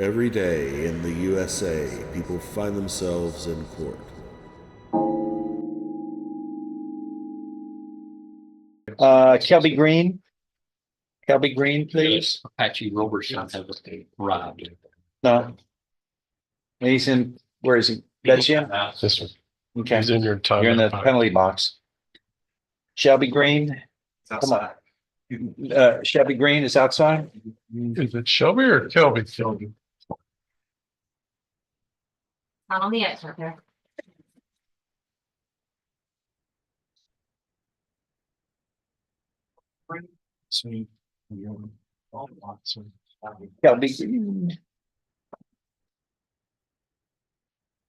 Every day in the USA, people find themselves in court. Kelby Green. Kelby Green, please. Apache Robertson have arrived. No. He's in, where is he? That's you? This one. Okay. He's in your time. You're in the penalty box. Shelby Green, come on. Shelby Green is outside. Is it Shelby or Kelby? Kelby. Not on the X right there. Shelby Green.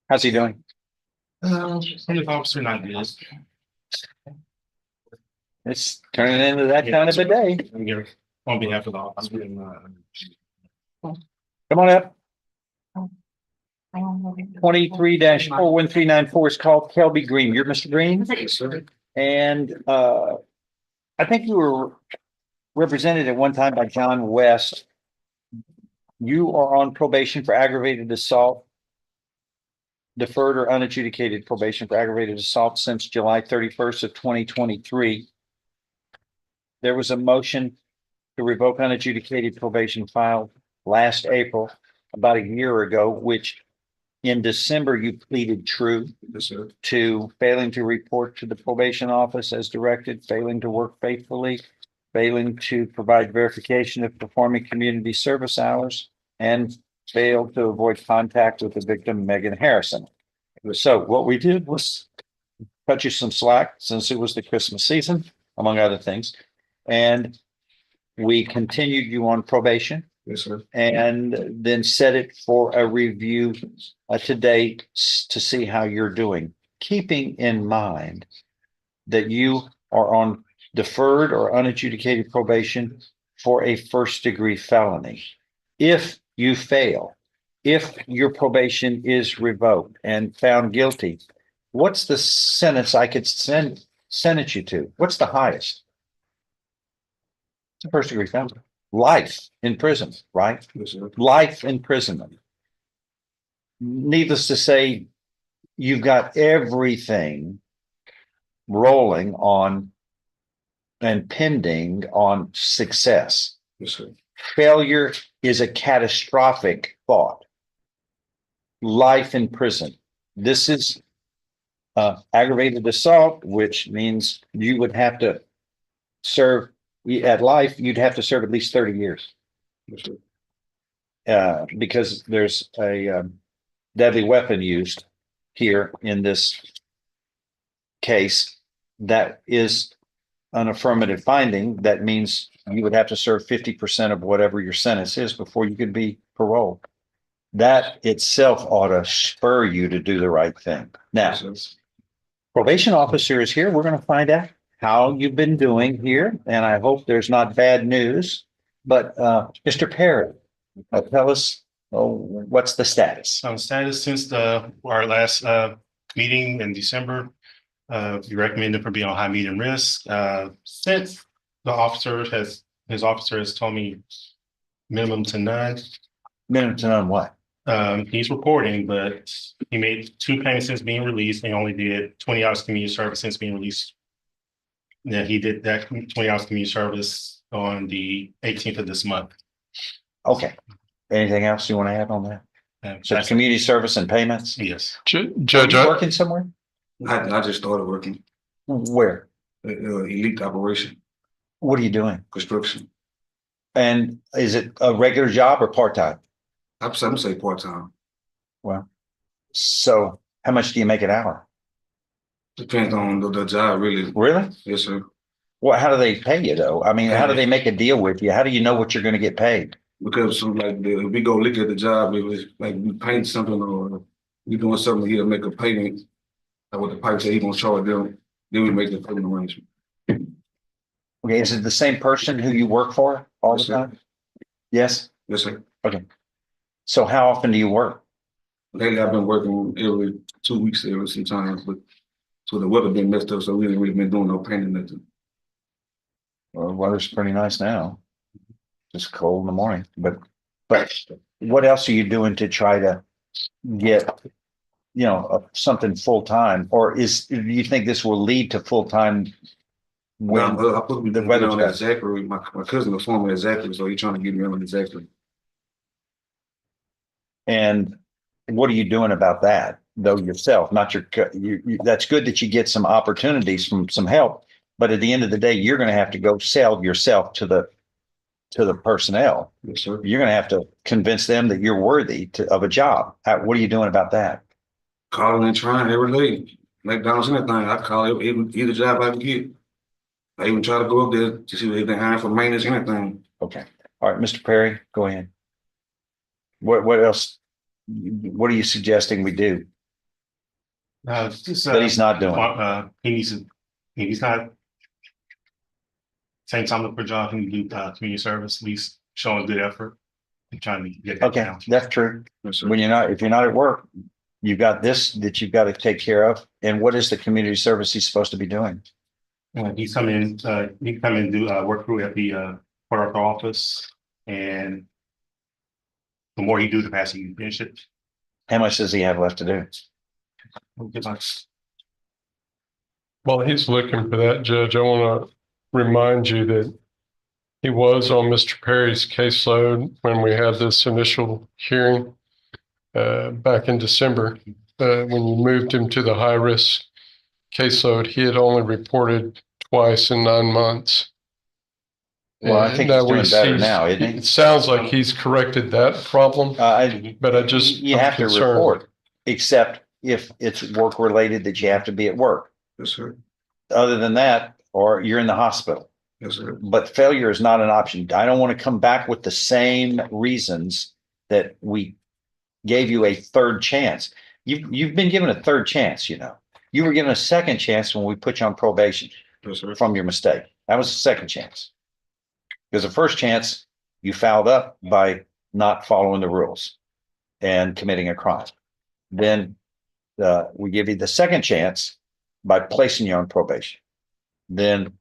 How's he doing? Police officer, not this. It's turning into that kind of a day. I'm here on behalf of the office. Come on up. 23-41394 is called Kelby Green. You're Mr. Green? And I think you were represented at one time by John West. You are on probation for aggravated assault, deferred or unadjudicated probation for aggravated assault since July 31st of 2023. There was a motion to revoke unadjudicated probation filed last April, about a year ago, which in December you pleaded true to failing to report to the probation office as directed, failing to work faithfully, failing to provide verification of performing community service hours, and failed to avoid contact with the victim, Megan Harrison. So what we did was cut you some slack since it was the Christmas season, among other things. And we continued you on probation. Yes, sir. And then set it for a review today to see how you're doing, keeping in mind that you are on deferred or unadjudicated probation for a first-degree felony. If you fail, if your probation is revoked and found guilty, what's the sentence I could sentence you to? What's the highest? It's a first-degree felony. Life in prison, right? Yes, sir. Life imprisonment. Needless to say, you've got everything rolling on and pending on success. Yes, sir. Failure is a catastrophic thought. Life in prison. This is aggravated assault, which means you would have to serve at life, you'd have to serve at least 30 years. Yes, sir. Because there's a deadly weapon used here in this case. That is an affirmative finding. That means you would have to serve 50% of whatever your sentence is before you could be paroled. That itself ought to spur you to do the right thing. Now, Yes, sir. probation officer is here. We're going to find out how you've been doing here, and I hope there's not bad news. But Mr. Perry, tell us what's the status? Status since our last meeting in December, we recommended for being on high medium risk. Since his officer has told me minimum to none. Minimum to none what? He's reporting, but he made 2 payments since being released and only did 20 hours community service since being released. Yeah, he did that 20 hours community service on the 18th of this month. Okay. Anything else you want to add on that? So That's- community service and payments? Yes. Judge, working somewhere? I just started working Where? elite operation What are you doing? construction. And is it a regular job or part-time? I'm say part time. Well, so how much do you make an hour? Depends on the job, really. Really? Yes, sir. Well, how do they pay you though? I mean, how do they make a deal with you? How do you know what you're going to get paid? Because if we go look at the job, it was like we paint something or we doing something here to make a payment. Like what the pipe say he gonna charge them, then we make the payment arrangement. Okay, is it the same person who you work for all the Yes, sir. time? Yes. Yes, sir. So how often do you work? Lately, I've been working every 2 weeks every sometimes, but so the weather been messed up, so we ain't really been doing no painting nothing. Well, the weather's pretty nice now. Just cold in the morning, but what else are you doing to try to get, something full-time? Or do you think this will lead to full-time? Well, When I'm supposed to be the doing weather's on better. that Zachary. My cousin was former Zachary, so he's trying to get me on the Zachary. And what are you doing about that, though, yourself? Not that's good that you get some opportunities from some help, but at the end of the day, you're going to have to go sell yourself to the personnel. Yes, sir. You're going to have to convince them that you're worthy of a job. What are you doing about that? Calling and trying every day. McDonald's, anything. I call either job I can get. I even try to go up there to see if they hire for maintenance, anything. Okay. All right, Mr. Perry, go ahead. What else? What are you suggesting we do Just, that he's not doing? he's not. Same time look for a job, he can do community service, at least showing good effort and trying to get that Okay, down. that's true. Yes, sir. If you're not at work, you've got this that you've got to take care of. And what is the community service he's supposed to be doing? He's come in, he come in and do work through at the clerk office, and the more he do, the faster he can finish it. How much does he have left to do? While he's looking for that, Judge, I want to remind you that he was on Mr. Perry's caseload when we had this initial hearing back in December. When you moved him to the high-risk caseload, he had only reported twice in 9 months. Well, I think he's doing better now, isn't he? It sounds like he's corrected that problem, but I just, you I'm have to concerned. report, except if it's work related that you have to be at work. Yes, sir. Other than that, or you're in the hospital. Yes, sir. But failure is not an option. I don't want to come back with the same reasons that we gave you a third chance. You've been given a third chance, You were given a second chance when we put you on probation Yes, sir. from your mistake. That was the second chance. Because the first chance, you fouled up by not following the rules and committing a crime. Then we give you the second chance by placing you on probation. Then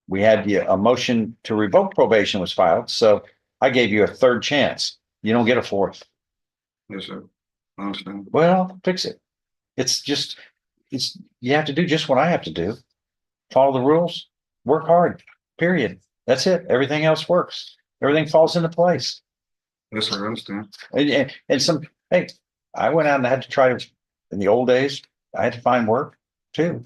we had a motion to revoke probation was filed. So I gave you a third chance. You don't get a fourth. Yes, sir. I understand. Well, fix it. You have to do just what I have to do. Follow the rules, work hard, period. That's it. Everything else works. Everything falls into place. Yes, sir. I understand. Hey, I went out and I had to try to, in the old days, I had to find work too.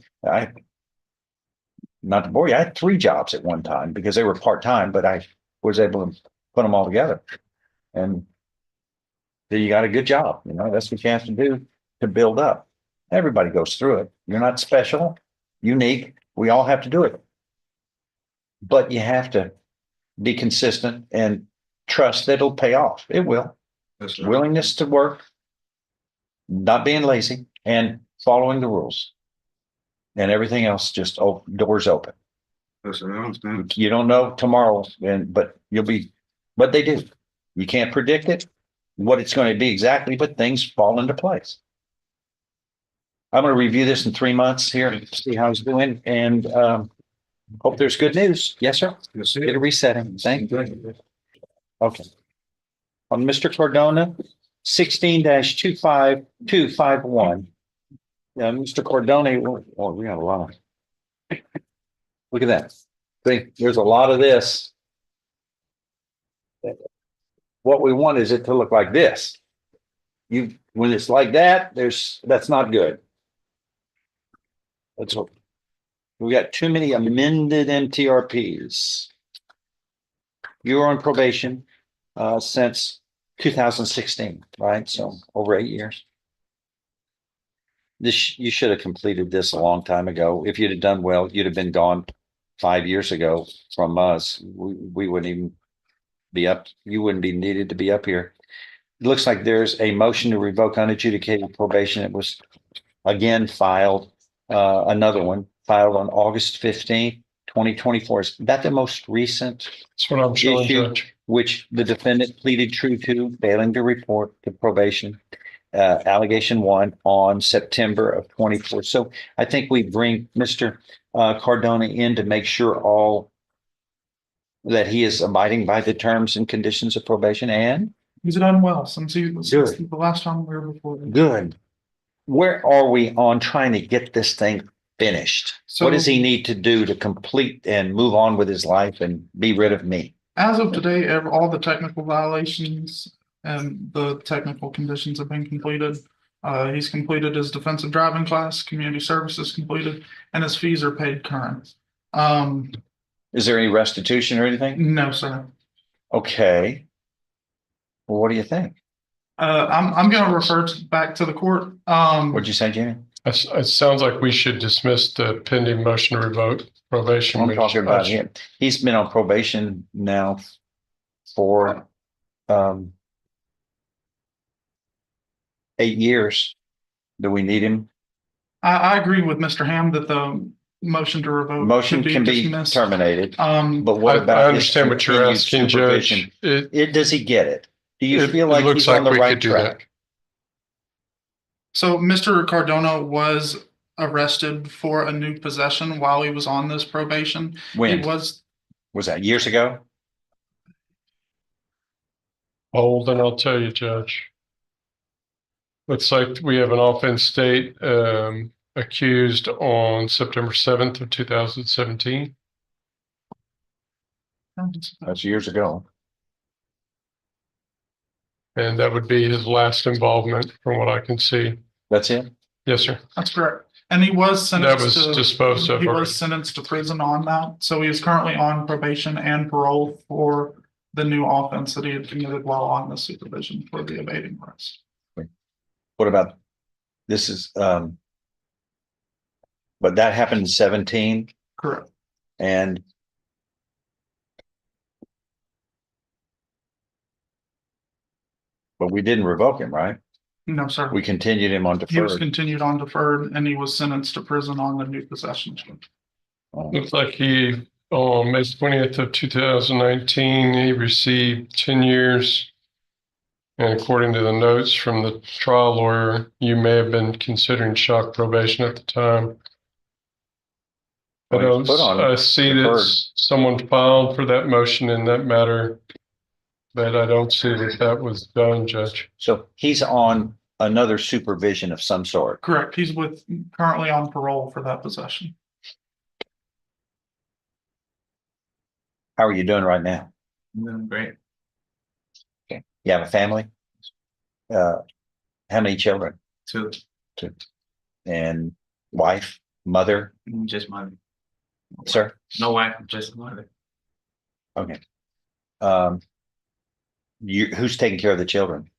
Not to bore you, I had 3 jobs at one time because they were part-time, but I was able to put them all together. And then you got a good job, that's what you have to do to build up. Everybody goes through it. You're not special, unique. We all have to do it. But you have to be consistent and trust that it'll pay off. It will. Yes, sir. Willingness to work, not being lazy, and following the rules. And everything else just doors open. Yes, sir. I understand. You don't know tomorrow, but they do. You can't predict it, what it's going to be exactly, but things fall into place. I'm going to review this in 3 months here, see how it's doing, and hope there's good news. Yes, sir. Yes, sir. Get a resetting. Thank you. Okay. On Mr. Cardona, 16-25251. Yeah, Mr. Cardona, we got a lot of. Look at that. See, there's a lot of this. What we want is it to look like this. When it's like that, that's not good. That's what we got. Too many amended MTRPs. You were on probation since 2016, right? So over 8 years. You should have completed this a long time ago. If you'd have done well, you'd have been gone 5 years ago from us. We wouldn't even be up. You wouldn't be needed to be up here. It looks like there's a motion to revoke unadjudicated probation. It was again filed, another one filed on August 15th, 2024. Is that the most recent That's what I'm showing, issue, Judge. which the defendant pleaded true to, failing to report to probation? Allegation 1 on September of 24. So I think we bring Mr. Cardona in to make sure all that he is abiding by the terms and conditions of probation and He's done well since since Good. the last time we were before. good. Where are we on trying to get this thing finished? What does he So- need to do to complete and move on with his life and be rid of me? As of today, all the technical violations and the technical conditions have been completed. He's completed his defensive driving class, community services completed, and his fees are paid current. Is there any restitution or anything? No, sir. Okay. Well, what do you think? I'm gonna refer back to the court. What'd you say, Jimmy? It sounds like we should dismiss the pending motion to revoke probation. I'm which talking about I- him. He's been on probation now for 8 years. Do we need him? I agree with Mr. Ham that the motion to revoke. Motion should can be dismissed. terminated, Um, but what about? I his understand what you're continued asking, supervision? Judge. Does he get it? Do you It- feel it like looks he's on the we right could do that. track? so Mr. Cardona was arrested for a new possession while he was on this probation. He When was, was that? Years ago? Hold, and I'll tell you, Judge. Looks like we have an offense state accused on September 7th of 2017. That's years ago. And that would be his last involvement from what I can see. That's it? Yes, sir. that's correct. And he was sentenced was to. disposed of He already. was sentenced to prison on that. So he is currently on probation and parole for the new offense that he had committed while on the supervision for the evading arrest. What about, this is, but that happened in 17 Correct. and but we didn't revoke him, right? No, sir. We continued him on He was deferred. continued on deferred and he was sentenced to prison on the new possession charge. Looks like he, on May 20th of 2019, he received 10 years. And according to the notes from the trial lawyer, you may have been considering shock probation at the time. I Well, don't, he's put on I see that deferred. someone filed for that motion in that matter. But I don't see that that was done, Judge. So he's on another supervision of some sort. Correct. He's currently on parole for that possession. How are you doing right now? Great. Okay. You have a family? How many children? Two, And wife, mother, just mother. sir? No wife, just mother. Okay. Who's taking care of the children?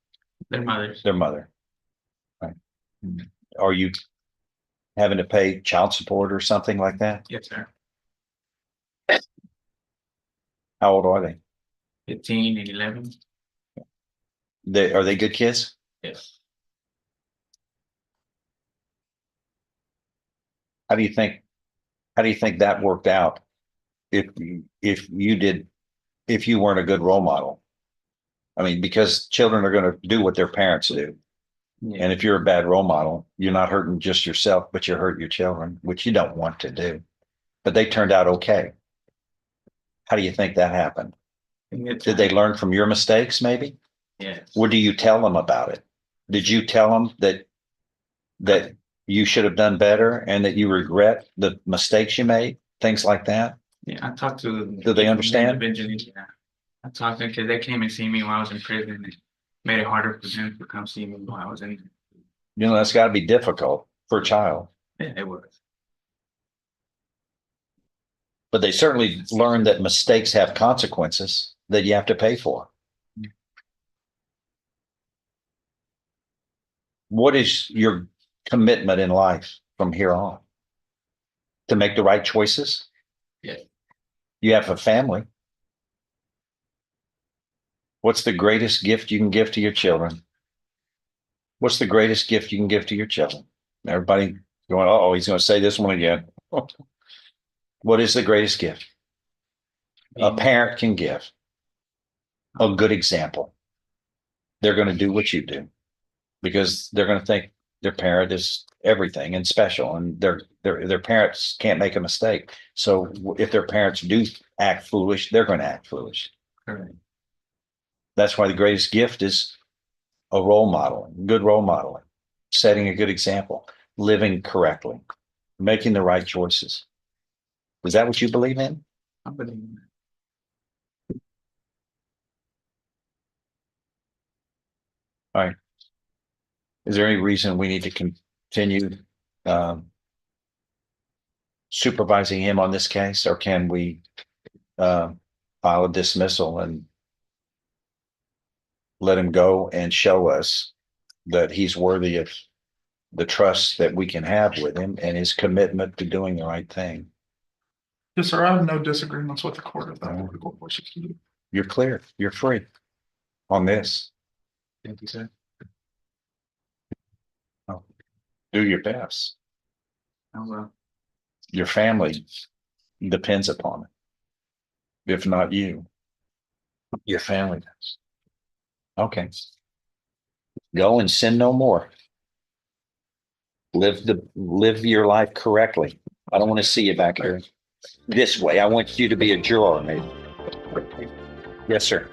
Their mothers. Their mother. Right. Are you having to pay child support or something like that? Yes, sir. How old are they? 15 and 11. Are they good kids? Yes. How do you think that worked out? If you weren't a good role model? I mean, because children are going to do what their parents do. Yeah. And if you're a bad role model, you're not hurting just yourself, but you're hurting your children, which you don't want to do. But they turned out okay. How do you think that happened? Did they learn from your mistakes, maybe? Yes. What do you tell them about it? Did you tell them that you should have done better and that you regret the mistakes you made? Things like that? Yeah, I talked to. Do they understand? Individually, yeah. I talked to them because they came and see me while I was in prison and made it harder for them to come see me while I was in. You know, that's got to be difficult for a child. Yeah, it was. But they certainly learned that mistakes have consequences that you have to pay for. What is your commitment in life from here on? To make the right choices? Yes. You have a family. What's the greatest gift you can give to your children? What's the greatest gift you can give to your children? Everybody going, oh, he's going to say this one again. What is the greatest gift a parent can give? A good example. They're going to do what you do because they're going to think Their parent is everything and special, and their parents can't make a mistake. So if their parents do act foolish, they're going to act foolish. Correct. That's why the greatest gift is a role model, good role modeling, setting a good example, living correctly, making the right choices. Is that what you believe in? I believe in that. All right. Is there any reason we need to continue supervising him on this case, or can we file a dismissal and let him go and show us that he's worthy of the trust that we can have with him and his commitment to doing the right thing? Yes, sir. I have no disagreements with the court if that's what the court wishes to do. You're clear. You're free on this. Thank you, sir. Do your best. I will. Your family depends upon it. If not you, your family does. Okay. Go and sin no more. Live your life correctly. I don't want to see you back here this way. I want you to be a juror, maybe. Yes, sir.